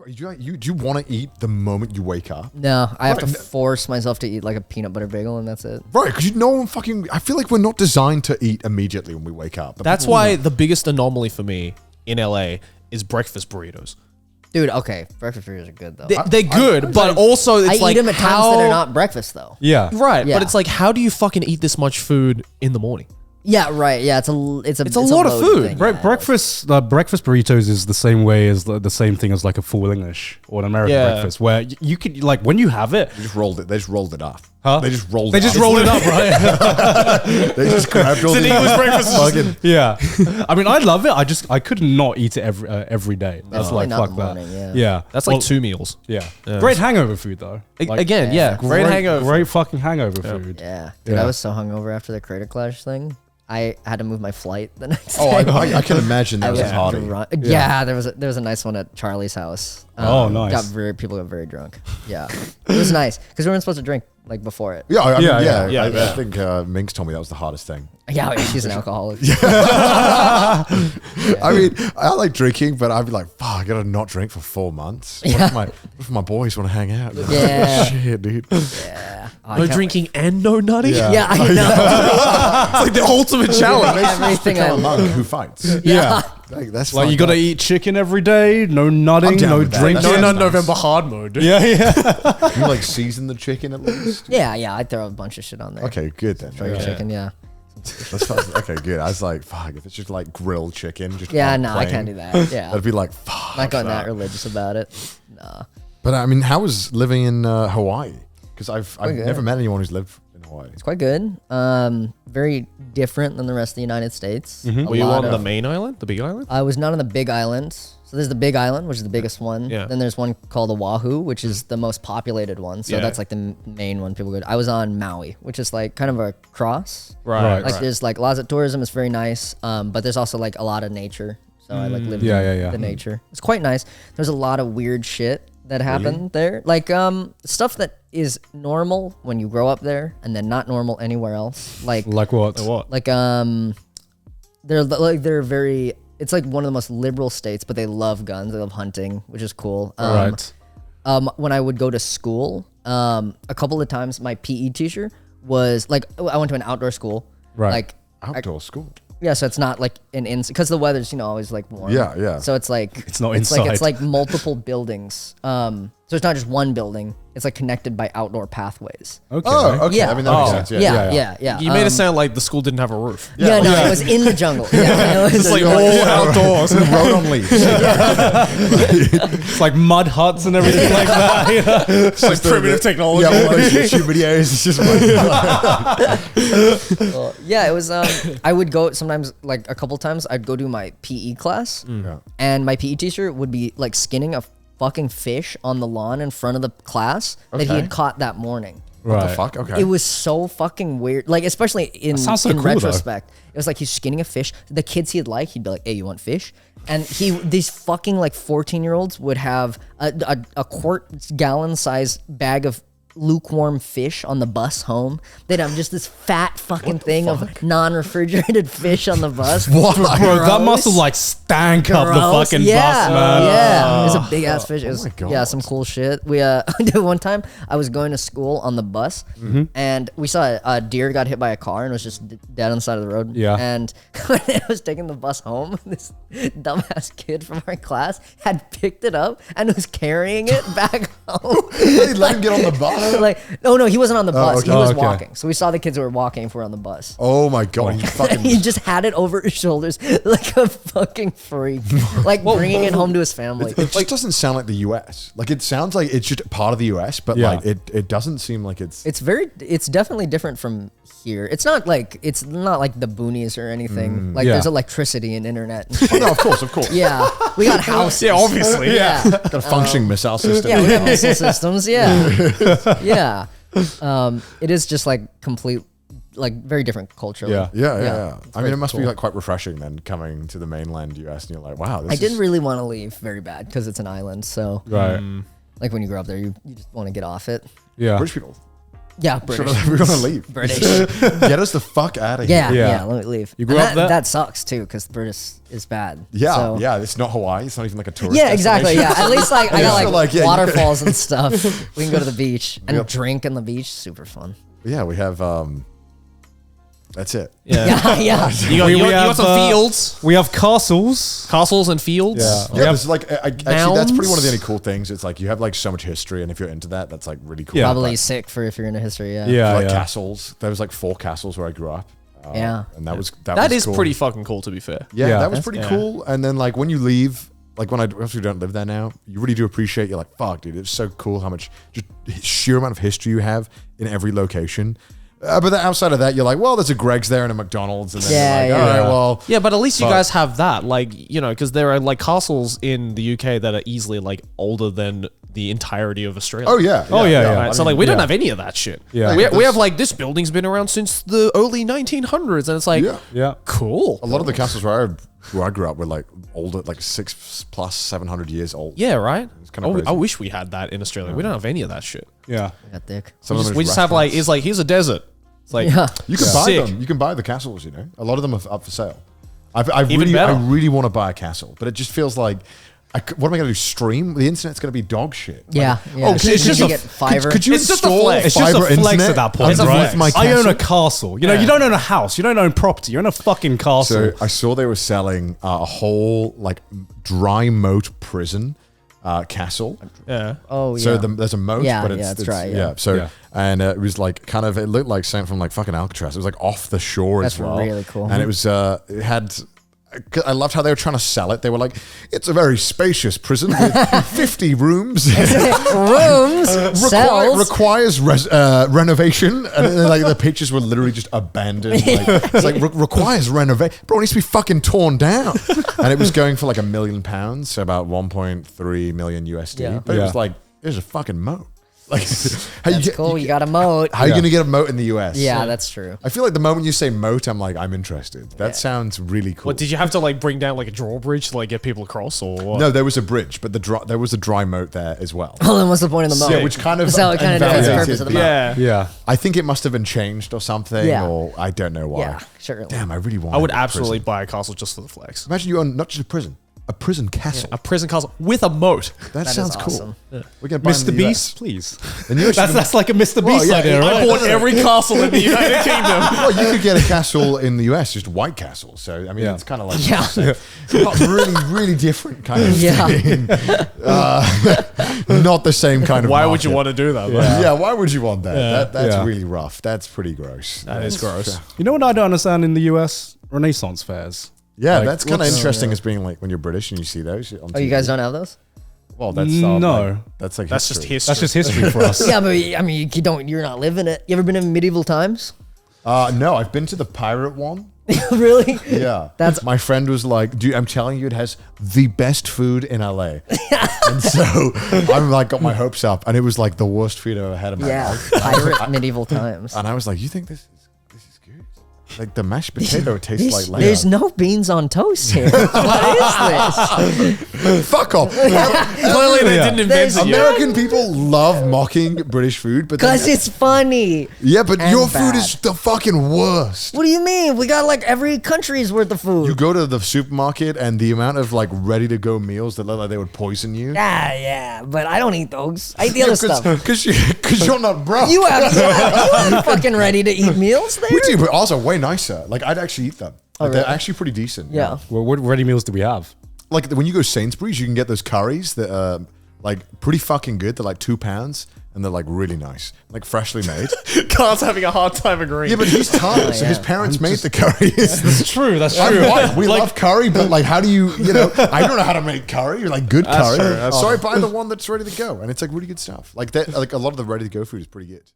Do you want to eat the moment you wake up? No, I have to force myself to eat like a peanut butter bagel, and that's it. Right, because I feel like we're not designed to eat immediately when we wake up. That's why the biggest anomaly for me in LA is breakfast burritos. Dude, okay, breakfast burritos are good though. They're good, but also it's I like eat them at times that are not breakfast though. Yeah. Right, Yeah. but it's like, how do you fucking eat this much food in the morning? Yeah, right. Yeah, it's a lot of loaded food. thing, Bre- yeah. breakfast burritos is the same way as the same thing as like a full English or an American breakfast, where you could like when you have it, They just rolled it up. Huh? They just rolled they it just up. roll it up, right? They just grabbed all It's an the English breakfast. fucking. Yeah, I mean, I love it. I could not eat it every day. That's Definitely like not fuck in the that. morning, yeah. Yeah, That's like 2 meals. Yeah. Great hangover food though. Like, Again, yeah, great hangover. Great fucking hangover food. Yeah. Dude, Yeah. I was so hungover after the Crater Clash thing. I had to move my flight the next day. Oh, I can imagine that was a party. Yeah, there was a nice one at Charlie's house. Oh, nice. People got very drunk. Yeah, it was nice because we weren't supposed to drink like before it. Yeah, I mean, Yeah, I think Minx told me that was the hardest thing. Yeah, she's an alcoholic. I mean, I like drinking, but I'd be like, fuck, I gotta not drink for 4 months. What if my boys want to hang out? Yeah. Shit, dude. Yeah. Oh, I No can't drinking and no nutting? Yeah. Yeah, I know. It's like the ultimate challenge. Everything I I'm a monk who fights. Yeah. Like, that's Like fine, you gotta but- eat chicken every day, no nutting, I'm down no with that. drinking. That's No, nice. November hard mode. Yeah, yeah. You like season the chicken at least? Yeah, I throw a bunch of shit on there. Okay, good then. Throw your chicken, yeah. That's fine. Okay, good. I was like, fuck, if it's just like grilled chicken, just Yeah, on no, I plain, can't do that. Yeah. I'd be like, fuck. Not going that religious about it. Nah. But I mean, how was living in Hawaii? Because I've good. never met anyone who's lived in Hawaii. It's quite good. Very different than the rest of the United States. A Were you lot on the of- main island? The big island? I was not on the Big Island. So there's the Big Island, which is the biggest one. Yeah. Then there's one called Oahu, which is the most populated one. So Yeah. that's like the main one people go to. I was on Maui, which is like kind of a cross. Right. Like there's like lots of tourism. It's very nice. But there's also like a lot of nature. So I like lived in the nature. It's quite nice. There's a lot of weird shit that happened there. Like stuff that is normal when you grow up there and then not normal anywhere else. Like what? What? like they're very, it's like one of the most liberal states, but they love guns, they love hunting, which is cool. Right. When I would go to school, a couple of times my PE teacher was like, I went to an outdoor school. Right. Like Outdoor school. yeah, so it's not like because the weather's always like warm. Yeah, yeah. So it's like It's not like inside. it's like multiple buildings. So it's not just one building. It's like connected by outdoor pathways. Okay. Oh, okay. Yeah. I mean, that makes sense. Yeah. Yeah. You made it sound like the school didn't have a roof. Yeah, no, it was in the jungle. Yeah, it was It's like a- all outdoors. The road on leaves. It's like mud huts and everything like that. You know? It's like primitive technology. Yeah, all those YouTube videos. It's just like, yeah, it was. I would go sometimes, like a couple times. I'd go to my PE class, Yeah. and my PE teacher would be like skinning a fucking fish on the lawn in front of the class that he Okay. had caught that morning. what the Right. fuck? Okay. It was so fucking weird. Like, especially in sounds so cool, though. retrospect, it was like he's skinning a fish. The kids he'd like, he'd be like, "Hey, you want fish?" And these fucking like 14-year-olds would have a quart gallon size bag of lukewarm fish on the bus home. They'd have just this fat fucking thing of non-refrigerated fish on the bus. What? Bro, that must have Gross. like stank up the Gross. fucking Yeah. bus, man. Yeah, it was a big ass fish. It was my God. yeah, some cool shit. We one time I was going to school on the bus, and we saw a deer got hit by a car and was just dead on the side of the road. Yeah. And when I was taking the bus home, this dumbass kid from our class had picked it up and was carrying it back home. They let him get on the bus. Like, no, he wasn't on the bus. okay. He was Oh, okay. walking. So we saw the kids who were walking if we were on the bus. Oh my god! He fucking. He just had it over his shoulders like a fucking freak, like bringing it home to his family. It just doesn't sound like the US. Like it sounds like it's just part of the US, but Yeah. like it doesn't seem like it's. It's definitely different from here. It's not like the boonies or anything. Like yeah. there's electricity and internet. And shit. No, of course, of course. Yeah, we got houses. Yeah, obviously. Yeah, Got a functioning missile system. yeah, we got missile systems. Yeah, yeah. It is just like complete, like very different culturally. Yeah. Yeah. It's I mean, very it must be cool. like quite refreshing then coming to the mainland US, and you're like, wow. This I didn't is- really want to leave very bad because it's an island. So Right. like when you grow up there, you just want to get off it. Yeah. British people Yeah, We're British. gonna leave. British. Get us the fuck out of here. Yeah, Yeah. yeah. Let me leave. You grew And up there? That sucks too, because British is bad. Yeah, So- yeah. It's not Hawaii. It's not even like a tourist. Yeah, exactly. Yeah, at least like I got So, like, like, yeah, you waterfalls and stuff. We can go to the beach and Yep. drink on the beach. Super fun. Yeah, we have. That's it. Yeah. Yeah, yeah. You got have, some fields, We have castles. castles and fields. Yeah, there's like actually that's pretty one of the Mounds? only cool things. It's like you have like so much history, and if you're into that, that's like really cool. Yeah. Probably Like, sick for if you're into history. Yeah. Yeah, like yeah. castles. There was like 4 castles where I grew up. Yeah. and that was That is cool. pretty fucking cool, to be fair. Yeah, Yeah. that was That's- pretty yeah. cool. And then like when you leave, like when I obviously don't live there now, you really do appreciate. You're like, fuck, dude, it's so cool how much just sheer amount of history you have in every location. But then outside of that, you're like, well, there's a Greg's there and a McDonald's, and then Yeah, you're like, yeah. all right, well, Yeah, but at least you But- guys have that, like, you know, because there are like castles in the UK that are easily like older than the entirety of Australia. oh yeah, Oh, yeah, yeah. Right, I so mean, like we don't yeah. have any of that shit. Yeah. we, Like, we have this- like this building's been around since the early 1900s, and it's like Yeah. Yeah. cool. a lot of the castles where I grew up were like older, like 6+ 700 years old. Yeah, right. kinda I crazy. wish we had that in Australia. We don't have any of that shit. Yeah. I got thick. Some of them We is just have like restaurants. it's like here's a desert. It's like Yeah. You can buy sick. them. You can buy the castles. You know, a lot of them are up for sale. I Even better. really want to buy a castle, but it just feels like, what am I going to do? Stream? The internet's going to be dog shit. Yeah. Yeah. okay, It's just you get Fiverr. Could you It's just a install flex. It's just a fiber flex internet at that point, It's a right? flex. my I own castle? a castle. You know, Yeah. you don't own a house. You don't own property. You own a fucking castle. So I saw they were selling a whole like dry moat prison castle. yeah. Oh yeah. So there's a moat, Yeah, but yeah, it's it's dry, yeah. So Yeah. and it was like kind of, it looked like something from like fucking Alcatraz. It was like off the shore That's as well. really cool. And it was it had. I loved how they were trying to sell it. They were like, "It's a very spacious prison with 50 rooms. Rooms, cells. Requires renovation." And then, like the pictures were literally just abandoned. Like, it's like requires renovation. Bro, it needs to be fucking torn down. And it was going for like £1 million, so about 1.3 million USD. Yeah. But it was Yeah. like, there's a fucking moat. Like, how That's cool. You got a moat. How are you going to get a moat in the US? Yeah, that's true. I feel like the moment you say moat, I'm like, I'm interested. That sounds really cool. What did you have to like bring down like a drawbridge to like get people across or what? No, there was a bridge, but there was a dry moat there as well. Well, then what's the point of the moat? Yeah, which kind of So it kind of defeats the invalidated purpose of the moat. yeah. yeah. I think it must have been changed or something, Yeah. or I don't know why. Yeah, sure. Damn, I really want. I would absolutely buy a castle just for the flex. Imagine you own not just a prison castle. A prison castle with a moat. That That sounds is cool. awesome. We're gonna buy Mr. in the US. Beast, please. And you actually That's like a Mr. Well, Beast yeah, idea, I right? I bought every castle in the United Kingdom. Well, you could get a castle in the US, just White Castle. So I mean, Yeah. it's kind of like Yeah. not really different kind of Yeah. thing. Not the same kind of. Why would you market. want to do that? Yeah. Why would you want that? That's Yeah. really rough. That's pretty gross. That is gross. You know what I don't understand in the US? Renaissance fairs. Yeah, Like, that's kind of what's- interesting as being like when you're British and you see those. On Oh, you TV. guys don't have those? Well, that's No. like, that's like That's just history. That's just history for us. Yeah, but I mean, you don't. You're not living it. You ever been in medieval times? No, I've been to the pirate one. Really? Yeah, That's- my friend was like, "Dude, I'm telling you, it has the best food in LA." And so I'm like, got my hopes up, and it was like the worst food I've ever had in my Yeah, life. pirate medieval times. And I was like, "You think this is good? Like the mashed potato tastes like leather." There's no beans on toast here. What is this? Fuck off. Clearly, they Yeah. didn't invent There's it yet. American people love mocking British food, but then- Because it's funny. yeah, but and your food bad. is the fucking worst. What do you mean? We got like every country's worth of food. You go to the supermarket and the amount of like ready to go meals that look like they would poison you. yeah, but I don't eat those. I eat the other stuff. Because you're not broke. You have fucking ready to eat meals there. We do, but also way nicer. Like I'd actually eat them. Like, really? They're actually pretty decent. Yeah. Well, what ready meals do we have? Like when you go Sainsbury's, you can get those curries that are like pretty fucking good. They're like £2 and they're like really nice, like freshly made. Carl's having a hard time agreeing. Yeah, but he's Thai, so his yeah. parents made the curries. That's true. That's I'm true. white. We Like- love curry, but like, how do you know? I don't know how to make curry. Like good curry. true, that's So I buy the one that's ready to go, and it's like really good stuff. Like that. Like a lot of the ready to go food is pretty good.